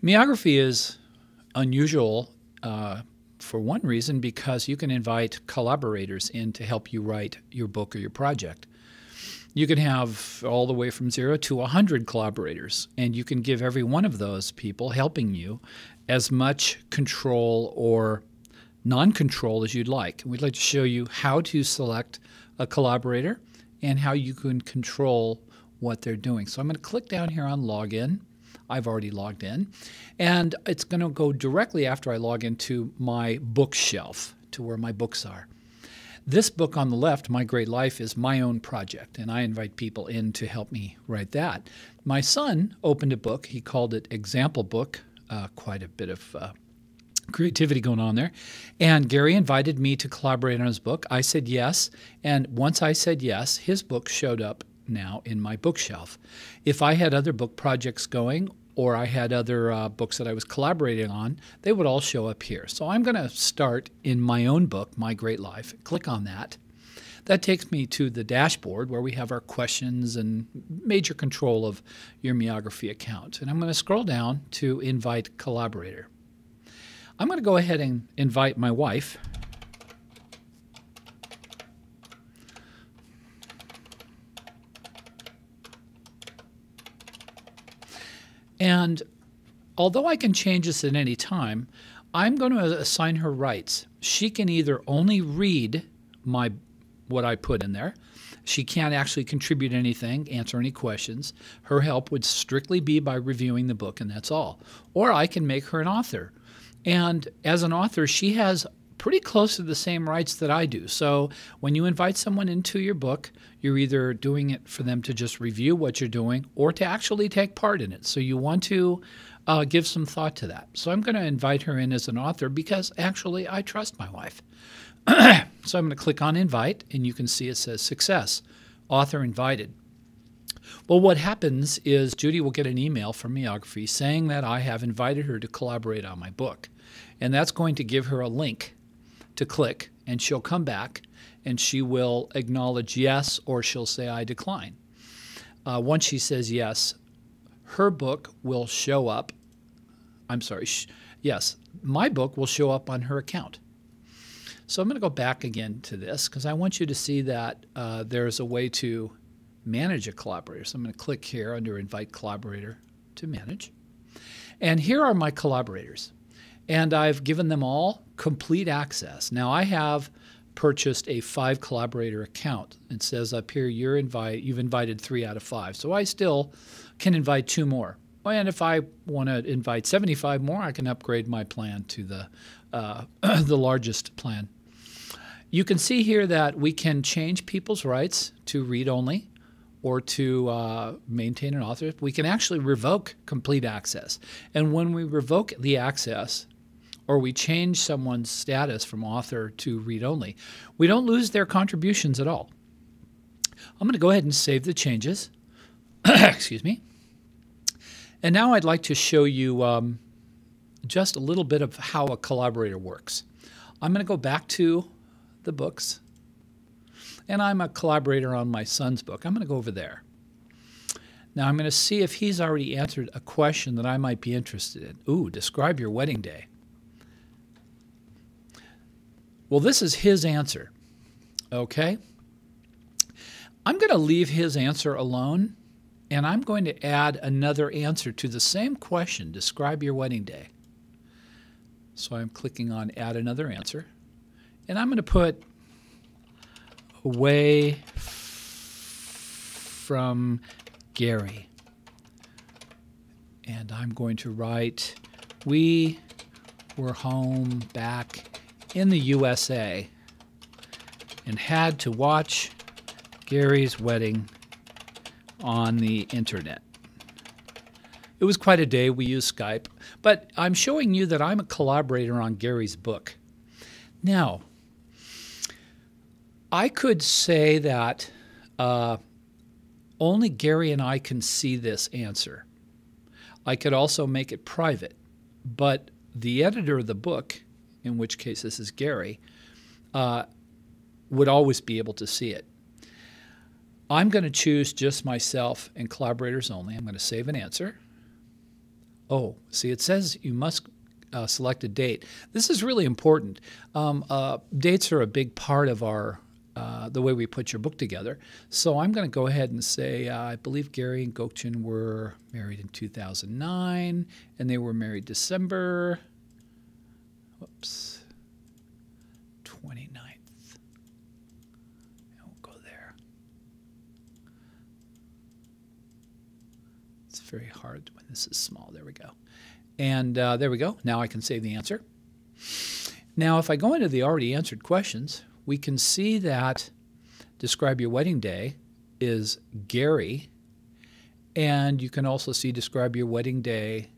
Meography is unusual for one reason, because you can invite collaborators in to help you write your book or your project. You can have all the way from 0 to 100 collaborators, and you can give every one of those people helping you as much control or non-control as you'd like. We'd like to show you how to select a collaborator and how you can control what they're doing. So I'm going to click down here on Login. I've already logged in, and it's going to go directly after I log into my bookshelf to where my books are. This book on the left, My Great Life, is my own project, and I invite people in to help me write that. My son opened a book. He called it Example Book. Quite a bit of creativity going on there. And Gary invited me to collaborate on his book. I said yes, and once I said yes, his book showed up now in my bookshelf. If I had other book projects going, or I had other books that I was collaborating on, they would all show up here. So I'm going to start in my own book, My Great Life. Click on that. That takes me to the dashboard where we have our questions and major control of your Meography account. And I'm going to scroll down to Invite Collaborator. I'm going to go ahead and invite my wife. And although I can change this at any time, I'm going to assign her rights. She can either only read what I put in there. She can't actually contribute anything, answer any questions. Her help would strictly be by reviewing the book, and that's all. Or I can make her an author. And as an author, she has pretty close to the same rights that I do. So when you invite someone into your book, you're either doing it for them to just review what you're doing or to actually take part in it. So you want to give some thought to that. So I'm going to invite her in as an author because actually I trust my wife. So I'm going to click on Invite, and you can see it says Success, Author Invited. Well, what happens is Judy will get an email from Meography saying that I have invited her to collaborate on my book. And that's going to give her a link to click, and she'll come back and she will acknowledge yes, or she'll say I decline. Once she says yes, her book will show up. I'm sorry, yes, my book will show up on her account. So I'm going to go back again to this because I want you to see that there's a way to manage a collaborator. So I'm going to click here under Invite Collaborator to manage. And here are my collaborators. And I've given them all complete access. Now I have purchased a 5 collaborator account. It says up here you've invited 3 out of 5. So I still can invite 2 more. And if I want to invite 75 more, I can upgrade my plan to the largest plan. You can see here that we can change people's rights to read only or to maintain an author. We can actually revoke complete access. And when we revoke the access, or we change someone's status from author to read only, we don't lose their contributions at all. I'm going to go ahead and save the changes. Excuse me. And now I'd like to show you just a little bit of how a collaborator works. I'm going to go back to the books, and I'm a collaborator on my son's book. I'm going to go over there. Now I'm going to see if he's already answered a question that I might be interested in. Ooh, describe your wedding day. Well, this is his answer, okay? I'm going to leave his answer alone, and I'm going to add another answer to the same question, describe your wedding day. So I'm clicking on Add Another Answer, and I'm going to put away from Gary. And I'm going to write, we were home back in the USA and had to watch Gary's wedding on the internet. It was quite a day. We used Skype, but I'm showing you that I'm a collaborator on Gary's book. Now, I could say that only Gary and I can see this answer. I could also make it private, but the editor of the book, in which case this is Gary, would always be able to see it. I'm going to choose just myself and collaborators only. I'm going to save an answer. Oh, see, it says you must select a date. This is really important. Dates are a big part of our the way we put your book together. So I'm going to go ahead and say I believe Gary and Gokchan were married in 2009, and they were married December 29th. We'll go there. It's very hard when this is small. There we go. And there we go. Now I can save the answer. Now, if I go into the already answered questions, we can see that describe your wedding day is Gary. And you can also see describe your wedding day.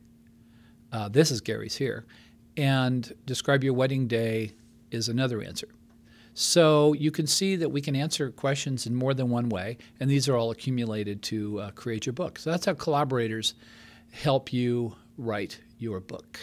This is Gary's here. And describe your wedding day is another answer. So you can see that we can answer questions in more than one way, and these are all accumulated to create your book. So that's how collaborators help you write your book.